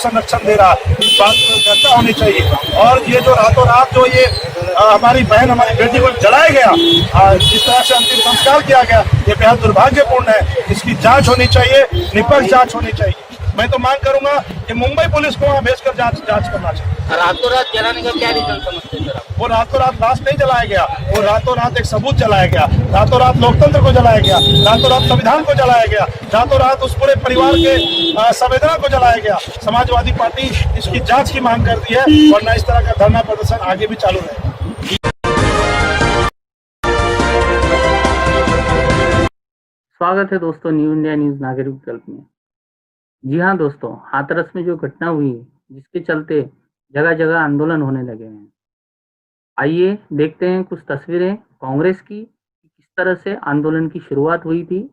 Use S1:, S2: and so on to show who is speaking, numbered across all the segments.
S1: संरक्षण दे रहा है, इस बात पर चर्चा होनी चाहिए। और ये जो रातों रात जो ये हमारी बहन हमारी बेटी को जलाया गया, जिस तरह से अंतिम संस्कार किया गया, ये बेहद दुर्भाग्यपूर्ण है। इसकी जांच होनी चाहिए, निष्पक्ष जांच होनी चाहिए। मैं तो मांग करूंगा कि मुंबई पुलिस को वहां भेजकर जांच करना चाहिए।
S2: रातों रात जलाने का क्या रीजन समझते हैं?
S1: वो रातों रात लाश नहीं जलाया गया, वो रातों रात एक सबूत जलाया गया, रातों रात लोकतंत्र को जलाया गया, रातों रात संविधान को जलाया गया, रातों रात उस पूरे परिवार के संवेदना को जलाया गया। समाजवादी पार्टी इसकी जांच की मांग करती है, वरना इस तरह का धरना प्रदर्शन आगे भी चालू रहेगा।
S3: स्वागत है दोस्तों न्यू इंडिया न्यूज नागरिक विकल्प में। जी हाँ दोस्तों, हाथरस में जो घटना हुई जिसके चलते जगह जगह आंदोलन होने लगे हैं, आइए देखते हैं कुछ तस्वीरें कांग्रेस की किस तरह से आंदोलन की शुरुआत हुई थी।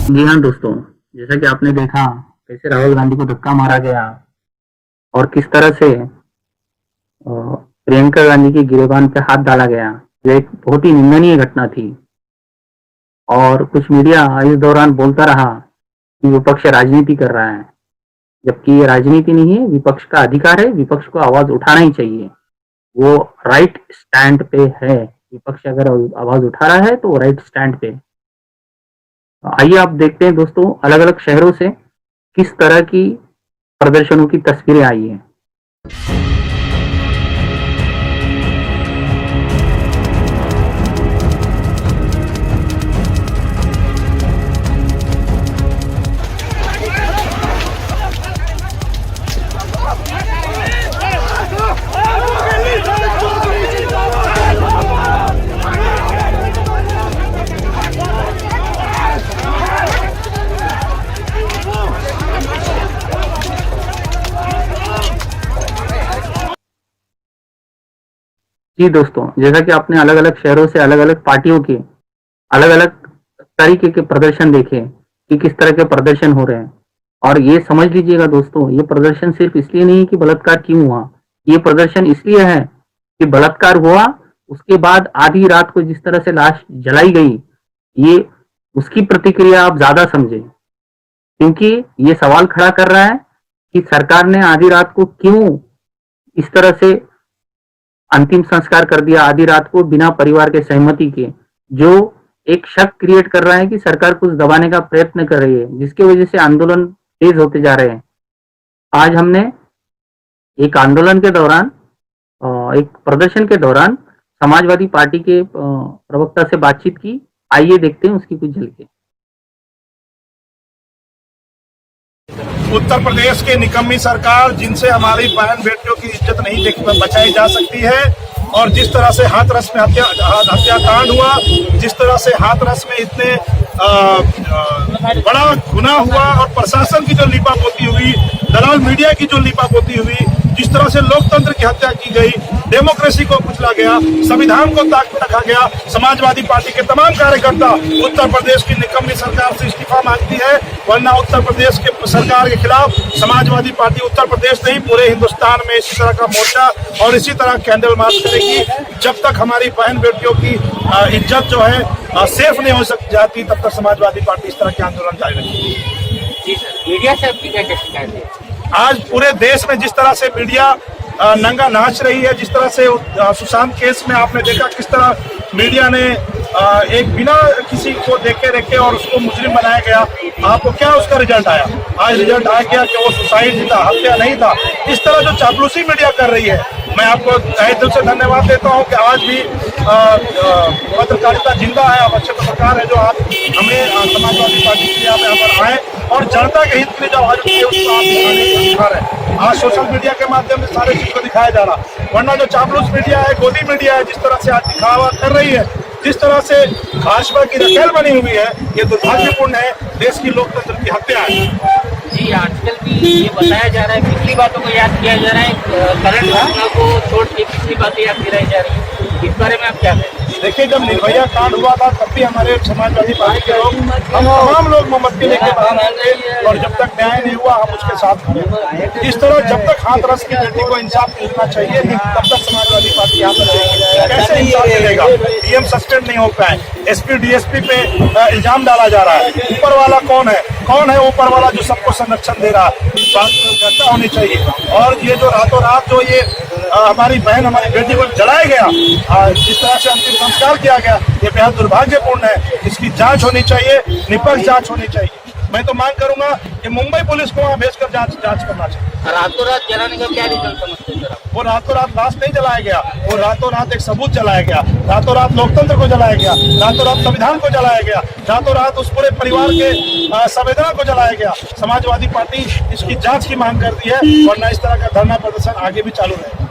S3: जी हाँ दोस्तों, जैसा कि आपने देखा कैसे राहुल गांधी को धक्का मारा गया और किस तरह से प्रियंका गांधी की गिरेबान पे हाथ डाला गया, यह एक बहुत ही निंदनीय घटना थी। और कुछ मीडिया इस दौरान बोलता रहा कि विपक्ष राजनीति कर रहा है, जबकि ये राजनीति नहीं है, विपक्ष का अधिकार है, विपक्ष को आवाज उठाना ही चाहिए। वो राइट स्टैंड पे है, विपक्ष अगर आवाज उठा रहा है तो वो राइट स्टैंड पे। आइए आप देखते हैं दोस्तों अलग अलग शहरों से किस तरह की प्रदर्शनों की तस्वीरें आई हैं। जी दोस्तों, जैसा कि आपने अलग अलग शहरों से अलग अलग पार्टियों के अलग अलग तरीके के प्रदर्शन देखे कि किस तरह के प्रदर्शन हो रहे हैं। और ये समझ लीजिएगा दोस्तों, ये प्रदर्शन सिर्फ इसलिए नहीं कि बलात्कार क्यों हुआ, ये प्रदर्शन इसलिए है कि बलात्कार हुआ, उसके बाद आधी रात को जिस तरह से लाश जलाई गई, ये उसकी प्रतिक्रिया आप ज्यादा समझे, क्योंकि ये सवाल खड़ा कर रहा है कि सरकार ने आधी रात को क्यों इस तरह से अंतिम संस्कार कर दिया, आधी रात को बिना परिवार के सहमति के, जो एक शक क्रिएट कर रहा है कि सरकार कुछ दबाने का प्रयत्न कर रही है, जिसकी वजह से आंदोलन तेज होते जा रहे हैं। आज हमने एक आंदोलन के दौरान, एक प्रदर्शन के दौरान समाजवादी पार्टी के प्रवक्ता से बातचीत की। आइए देखते हैं उसकी कुछ झलकें।
S1: उत्तर प्रदेश की निकम्मी सरकार, जिनसे हमारी बहन बेटियों की इज्जत नहीं बचाई जा सकती है, और जिस तरह से हाथरस में हत्याकांड हुआ, जिस तरह से हाथरस में इतने बड़ा गुनाह हुआ, और प्रशासन की जो लीपापोती हुई, दलाल मीडिया की जो लीपापोती हुई, जिस तरह से लोकतंत्र की हत्या की गई, डेमोक्रेसी को कुचला गया, संविधान को ताक पर रखा गया, समाजवादी पार्टी के तमाम कार्यकर्ता उत्तर प्रदेश की निकम्मी सरकार से इस्तीफा मांगती है, वरना उत्तर प्रदेश के सरकार के खिलाफ समाजवादी पार्टी उत्तर प्रदेश नहीं पूरे हिंदुस्तान में इसी तरह का मोर्चा और इसी तरह कैंडल मार्च करेगी। जब तक हमारी बहन बेटियों की इज्जत जो है सेफ नहीं हो जाती, तब तक समाजवादी पार्टी इस तरह के आंदोलन जारी रखेगी।
S2: जी सर, मीडिया से आपकी क्या शिकायत है?
S1: आज पूरे देश में जिस तरह से मीडिया नंगा नाच रही है, जिस तरह से सुशांत केस में आपने देखा किस तरह मीडिया ने एक बिना किसी को देखे रेखे और उसको मुजरिम बनाया गया, आपको क्या उसका रिजल्ट आया? आज रिजल्ट आ गया कि वो सुसाइड था, हत्या नहीं था। इस तरह जो चापलूसी मीडिया कर रही है, मैं आपको तहे दिल से धन्यवाद देता हूं कि आज भी पत्रकारिता जिंदा है अधिकार है जो आप हमें समाजवादी पार्टी के लिए आप यहाँ पर आए और जनता के हित के लिए जो आवाज उठी है उसको आप दिखाने का अधिकार है। आज सोशल मीडिया के माध्यम से सारे चीज को दिखाया जा रहा, वरना जो चापलूस मीडिया है, गोदी मीडिया है, जिस तरह से आज दिखावा कर रही है, जिस तरह से भाजपा की रखेल बनी हुई है, ये दुर्भाग्यपूर्ण है। देश की लोकतंत्र की हत्या है।
S2: जी, आजकल भी ये बताया जा रहा है, पिछली बातों को याद किया जा रहा है, करंट घटना को छोड़ के पिछली बातें याद दिलाई जा रही है। इस बारे में आप क्या कहें?
S1: देखिए, जब निर्भया कांड हुआ था तब भी हमारे समाजवादी पार्टी के लोग, हम तमाम लोग मोमबत्ती लेके बाहर थे और जब तक न्याय नहीं हुआ हम उसके साथ खड़े। इस तरह जब तक हाथरस की बेटी को इंसाफ मिलना चाहिए तब तक समाजवादी पार्टी यहाँ पर रहेगी। कैसे इंसाफ मिलेगा? डीएम सस्पेंड नहीं हो पाए, एसपी डीएसपी पे इल्जाम डाला जा रहा है। ऊपर वाला कौन है? कौन है ऊपर वाला जो सबको संरक्षण दे रहा है? इस बात पर चर्चा होनी चाहिए। और ये जो रातों रात जो ये हमारी बहन, हमारी बेटी को जलाया गया, जिस तरह से अंतिम संस्कार किया गया, ये बेहद दुर्भाग्यपूर्ण है। इसकी जांच होनी चाहिए, निष्पक्ष जांच होनी चाहिए। मैं तो मांग करूंगा कि मुंबई पुलिस को वहां भेजकर जांच करना चाहिए।
S2: रातों रात जलाने का क्या रीजन समझते हैं सर आप?
S1: वो रातों रात लाश नहीं जलाया गया, वो रातों रात एक सबूत जलाया गया, रातों रात लोकतंत्र को जलाया गया, रातों रात संविधान को जलाया गया, रातों रात उस पूरे परिवार के संवेदना को जलाया गया। समाजवादी पार्टी इसकी जांच की मांग कर दी है, वरना इस तरह का धरना प्रदर्शन आगे भी चालू रहेगा।